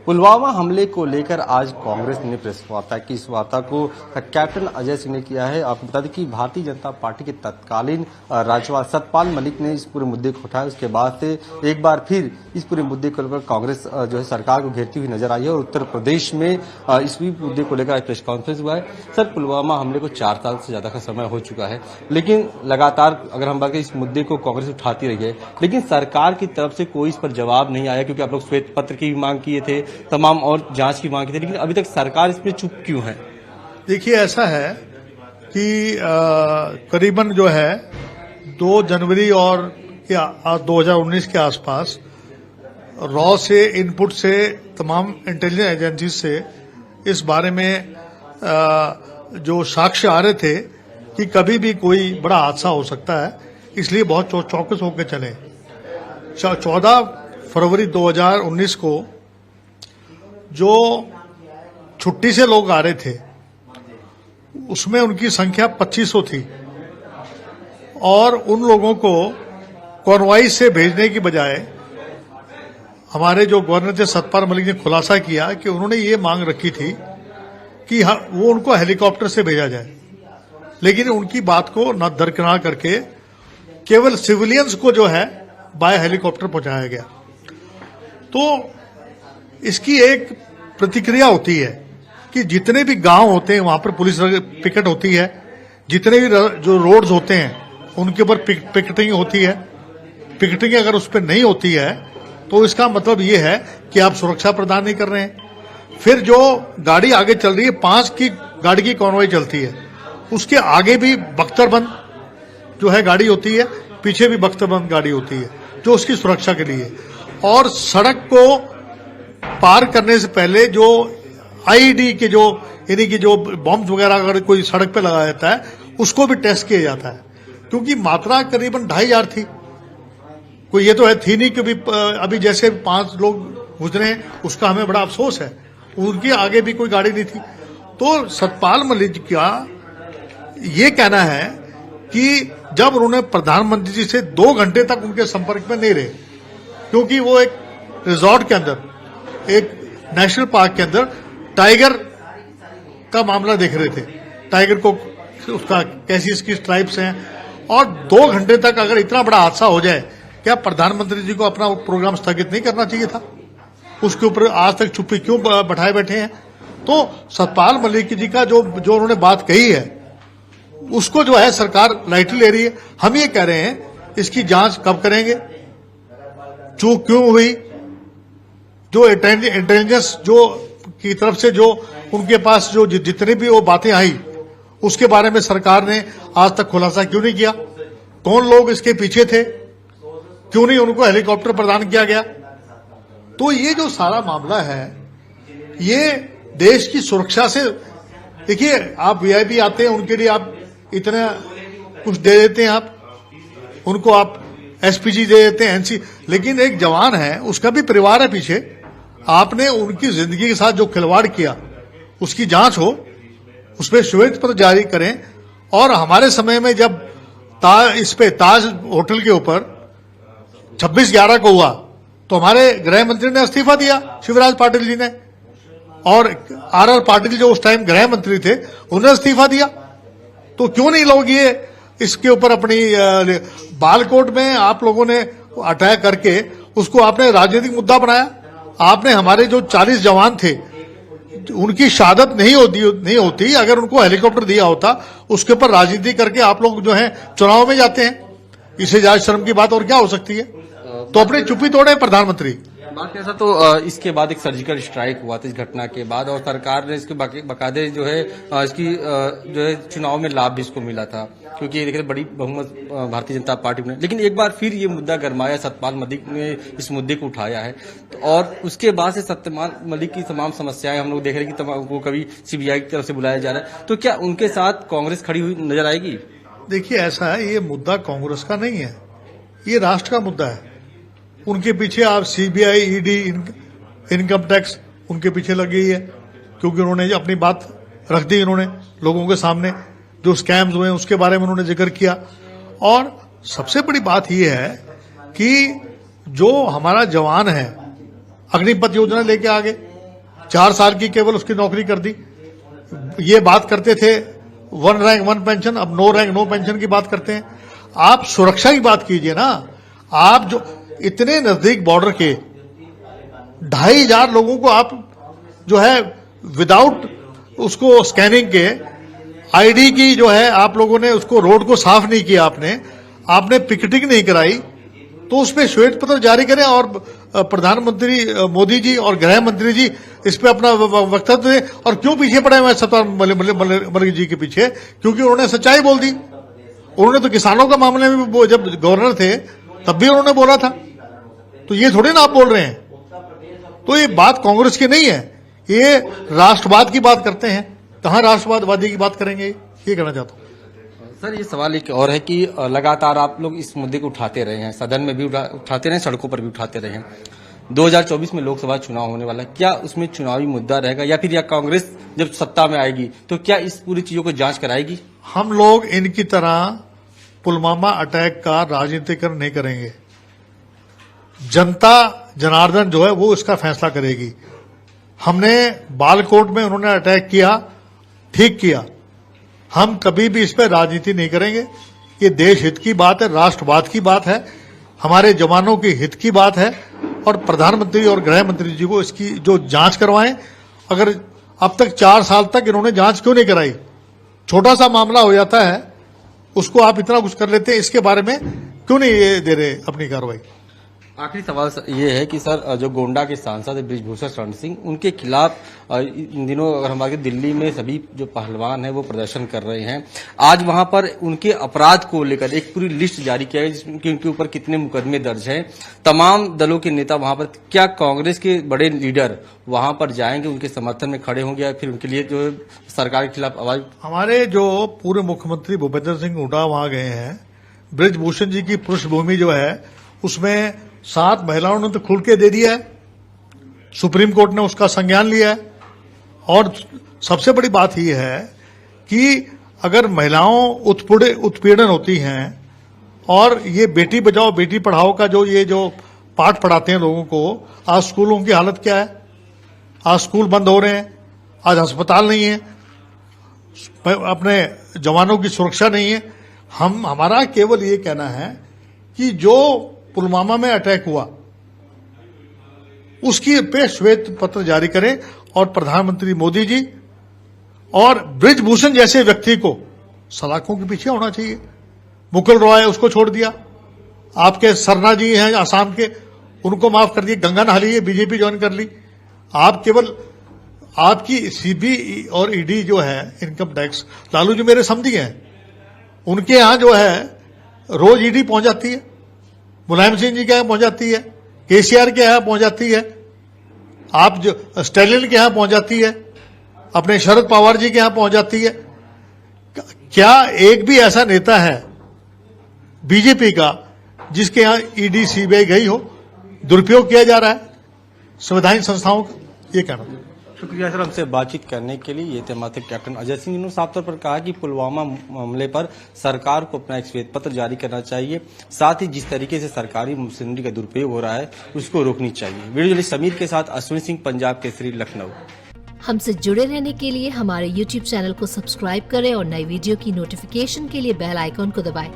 पुलवामा हमले को लेकर आज कांग्रेस ने प्रेस वार्ता की। इस वार्ता को कैप्टन अजय सिंह ने किया है। आपको बता दें कि भारतीय जनता पार्टी के तत्कालीन राज्यपाल सतपाल मलिक ने इस पूरे मुद्दे को उठाया। उसके बाद से एक बार फिर इस पूरे मुद्दे को लेकर कांग्रेस जो है सरकार को घेरती हुई नजर आई है और उत्तर प्रदेश में इस मुद्दे को लेकर आज प्रेस कॉन्फ्रेंस हुआ है। सर, पुलवामा हमले को 4 साल से ज्यादा का समय हो चुका है, लेकिन लगातार अगर हम बात करें इस मुद्दे को कांग्रेस उठाती रही है, लेकिन सरकार की तरफ से कोई इस पर जवाब नहीं आया। क्योंकि आप लोग श्वेत पत्र की मांग किए थे, तमाम और जांच की मांग की थी, लेकिन अभी तक सरकार इस पे चुप क्यों है? देखिए, ऐसा है कि करीबन जो है 2 जनवरी और 2019 के आसपास रॉ से इनपुट से तमाम इंटेलिजेंस एजेंसी से इस बारे में जो साक्ष्य आ रहे थे कि कभी भी कोई बड़ा हादसा हो सकता है, इसलिए बहुत चौकस होकर चले। 14 फरवरी 2019 को जो छुट्टी से लोग आ रहे थे उसमें उनकी संख्या 2500 थी और उन लोगों को कॉन्वॉय से भेजने की बजाय हमारे जो गवर्नर थे सतपाल मलिक ने खुलासा किया कि उन्होंने ये मांग रखी थी कि वो उनको हेलीकॉप्टर से भेजा जाए, लेकिन उनकी बात को न दरकिनार करके केवल सिविलियंस को जो है बाय हेलीकॉप्टर पहुंचाया गया। तो इसकी एक प्रतिक्रिया होती है कि जितने भी गांव होते हैं वहां पर पुलिस पिकेट होती है, जितने भी जो रोड्स होते हैं उनके ऊपर पिकेटिंग होती है। पिकेटिंग अगर उस पर नहीं होती है तो इसका मतलब ये है कि आप सुरक्षा प्रदान नहीं कर रहे हैं। फिर जो गाड़ी आगे चल रही है, 5 की गाड़ी की कॉन्वॉय चलती है, उसके आगे भी बख्तरबंद जो है गाड़ी होती है, पीछे भी बख्तरबंद गाड़ी होती है जो उसकी सुरक्षा के लिए। और सड़क को पार करने से पहले जो आईईडी के जो यानी कि जो बॉम्ब वगैरह अगर कोई सड़क पे लगाया जाता है उसको भी टेस्ट किया जाता है, क्योंकि मात्रा करीबन 2500 थी। कोई ये तो है थी नहीं कि अभी जैसे 5 लोग गुजरे हैं उसका हमें बड़ा अफसोस है, उनके आगे भी कोई गाड़ी नहीं थी। तो सतपाल मलिक का ये कहना है कि जब उन्होंने प्रधानमंत्री जी से 2 घंटे तक उनके संपर्क में नहीं रहे, क्योंकि वो एक रिजॉर्ट के अंदर, एक नेशनल पार्क के अंदर टाइगर का मामला देख रहे थे, टाइगर को उसका कैसी इसकी स्ट्राइप्स हैं, और 2 घंटे तक अगर इतना बड़ा हादसा हो जाए, क्या प्रधानमंत्री जी को अपना प्रोग्राम स्थगित नहीं करना चाहिए था? उसके ऊपर आज तक चुप्पी क्यों बैठाए बैठे हैं? तो सतपाल मलिक जी का जो उन्होंने बात कही है उसको जो है सरकार लाइटली ले रही है। हम ये कह रहे हैं इसकी जांच कब करेंगे, चूक क्यों हुई, जो इंटेलिजेंस जो की तरफ से जो उनके पास जो जितनी भी वो बातें आई उसके बारे में सरकार ने आज तक खुलासा क्यों नहीं किया, कौन लोग इसके पीछे थे, क्यों नहीं उनको हेलीकॉप्टर प्रदान किया गया। तो ये जो सारा मामला है ये देश की सुरक्षा से, देखिए आप वीआईपी आते हैं उनके लिए आप इतना कुछ दे देते हैं, आप उनको आप एसपीजी दे देते हैं, एनसी, लेकिन एक जवान है उसका भी परिवार है पीछे, आपने उनकी जिंदगी के साथ जो खिलवाड़ किया उसकी जांच हो, उसपे श्वेत पत्र जारी करें। और हमारे समय में जब इस पे ताज होटल के ऊपर 26/11 को हुआ तो हमारे गृह मंत्री ने इस्तीफा दिया, शिवराज पाटिल जी ने, और आर पाटिल जो उस टाइम गृह मंत्री थे उन्होंने इस्तीफा दिया। तो क्यों नहीं लोग ये इसके ऊपर अपनी बालकोट में आप लोगों ने अटैक करके उसको आपने राजनीतिक मुद्दा बनाया। आपने हमारे जो 40 जवान थे उनकी शहादत नहीं होती अगर उनको हेलीकॉप्टर दिया होता, उसके ऊपर राजनीति करके आप लोग जो है चुनाव में जाते हैं। इससे ज्यादा शर्म की बात और क्या हो सकती है? तो अपनी चुप्पी तोड़े प्रधानमंत्री। बात ऐसा तो इसके बाद एक सर्जिकल स्ट्राइक हुआ था इस घटना के बाद, और सरकार ने इसके बकायदे जो है इसकी जो है चुनाव में लाभ भी इसको मिला था, क्योंकि देखिए बड़ी बहुमत भारतीय जनता पार्टी ने। लेकिन एक बार फिर ये मुद्दा गरमाया, सतपाल मलिक ने इस मुद्दे को उठाया है, और उसके बाद से सतपाल मलिक की तमाम समस्याएं हम लोग देख रहे हैं कि उनको कभी सीबीआई की तरफ से बुलाया जा रहा है। तो क्या उनके साथ कांग्रेस खड़ी हुई नजर आएगी? देखिए, ऐसा है, ये मुद्दा कांग्रेस का नहीं है, ये राष्ट्र का मुद्दा है। उनके पीछे आप सीबीआई, ईडी, इनकम टैक्स उनके पीछे लगी है, क्योंकि उन्होंने अपनी बात रख दी, उन्होंने लोगों के सामने जो स्कैम्स हुए उसके बारे में उन्होंने जिक्र किया। और सबसे बड़ी बात यह है कि जो हमारा जवान है अग्निपथ योजना लेके आ गए, 4 साल की केवल उसकी नौकरी कर दी। ये बात करते थे 1 रैंक 1 पेंशन, अब 9 रैंक 9 पेंशन की बात करते हैं। आप सुरक्षा की बात कीजिए ना। आप जो इतने नजदीक बॉर्डर के 2,500 लोगों को आप जो है विदाउट उसको स्कैनिंग के आईडी की जो है आप लोगों ने उसको रोड को साफ नहीं किया, आपने पिकेटिंग नहीं कराई, तो उसमें श्वेत पत्र जारी करें और प्रधानमंत्री मोदी जी और गृह मंत्री जी इस पे अपना वक्तव्य दें। और क्यों पीछे पड़े हुए सत्तार मलिक जी के पीछे? क्योंकि उन्होंने सच्चाई बोल दी। उन्होंने तो किसानों का मामले में भी जब गवर्नर थे तब भी उन्होंने बोला था, तो ये थोड़ी ना आप बोल रहे हैं। तो ये बात कांग्रेस की नहीं है, ये राष्ट्रवाद की बात करते हैं। कहां राष्ट्रवादी की बात करेंगे, ये कहना चाहता हूं। सर, ये सवाल एक और है कि लगातार आप लोग इस मुद्दे को उठाते रहे हैं, सदन में भी उठाते रहे, सड़कों पर भी उठाते रहे हैं। 2024 में लोकसभा चुनाव होने वाला है, क्या उसमें चुनावी मुद्दा रहेगा या फिर या कांग्रेस जब सत्ता में आएगी तो क्या इस पूरी चीजों को जांच कराएगी? हम लोग इनकी तरह पुलवामा अटैक का राजनीतिकरण नहीं करेंगे। जनता जनार्दन जो है वो इसका फैसला करेगी। हमने बालकोट में उन्होंने अटैक किया, ठीक किया। हम कभी भी इस पर राजनीति नहीं करेंगे। ये देश हित की बात है, राष्ट्रवाद की बात है, हमारे जवानों के हित की बात है। और प्रधानमंत्री और गृह मंत्री जी को इसकी जो जांच करवाएं। अगर अब तक 4 साल तक इन्होंने जांच क्यों नहीं कराई? छोटा सा मामला हो जाता है, उसको आप इतना कुछ कर लेते हैं, इसके बारे में क्यों नहीं ये दे रहे अपनी कार्रवाई? आखिरी सवाल ये है कि सर, जो गोंडा के सांसद बृजभूषण शरण सिंह, उनके खिलाफ इन दिनों अगर हमारे दिल्ली में सभी जो पहलवान हैं वो प्रदर्शन कर रहे हैं। आज वहां पर उनके अपराध को लेकर एक पूरी लिस्ट जारी किया है जिसमें उनके ऊपर कितने मुकदमे दर्ज हैं। तमाम दलों के नेता वहां पर, क्या कांग्रेस के बड़े लीडर वहां पर जाएंगे, उनके समर्थन में खड़े होंगे या फिर उनके लिए जो सरकार के खिलाफ आवाज? हमारे जो पूर्व मुख्यमंत्री भूपेंद्र सिंह हुड्डा वहां गए हैं। बृजभूषण जी की पृष्ठभूमि जो है उसमें 7 महिलाओं ने तो खुल के दे दिया है, सुप्रीम कोर्ट ने उसका संज्ञान लिया है। और सबसे बड़ी बात यह है कि अगर महिलाओं उत्पीड़न होती हैं और ये बेटी बचाओ बेटी पढ़ाओ का जो पाठ पढ़ाते हैं लोगों को, आज स्कूलों की हालत क्या है? आज स्कूल बंद हो रहे हैं, आज अस्पताल नहीं है, अपने जवानों की सुरक्षा नहीं है। हमारा केवल ये कहना है कि जो पुलवामा में अटैक हुआ उसकी पे श्वेत पत्र जारी करें और प्रधानमंत्री मोदी जी और बृजभूषण जैसे व्यक्ति को सलाखों के पीछे होना चाहिए। मुकुल रॉय उसको छोड़ दिया, आपके सरना जी हैं आसाम के, उनको माफ कर दिए, गंगा नहा ली, बीजेपी ज्वाइन कर ली। आप केवल आपकी सीबी और ईडी जो है इनकम टैक्स, लालू जी मेरे समझी हैं, उनके यहां जो है रोज ईडी पहुंच जाती है, मुलायम सिंह जी के यहां पहुंच जाती है, केसीआर के यहां पहुंच जाती है, आप जो स्टैलिन के यहां पहुंच जाती है, अपने शरद पवार जी के यहां पहुंच जाती है। क्या एक भी ऐसा नेता है बीजेपी का जिसके यहां ईडी सीबीआई गई हो? दुरुपयोग किया जा रहा है संवैधानिक संस्थाओं का, ये कहना। शुक्रिया सर, हमसे बातचीत करने के लिए। ये थे हमारे कैप्टन अजय सिंह, जिन्होंने साफ तौर पर कहा कि पुलवामा मामले पर सरकार को अपना एक श्वेत पत्र जारी करना चाहिए, साथ ही जिस तरीके से सरकारी मशीनरी का दुरुपयोग हो रहा है उसको रोकनी चाहिए। वीडियो जर्नलिस्ट समीर के साथ अश्विनी सिंह, पंजाब केसरी, लखनऊ। हमसे जुड़े रहने के लिए हमारे YouTube चैनल को सब्सक्राइब करें और नई वीडियो की नोटिफिकेशन के लिए बेल आइकॉन को दबाएं।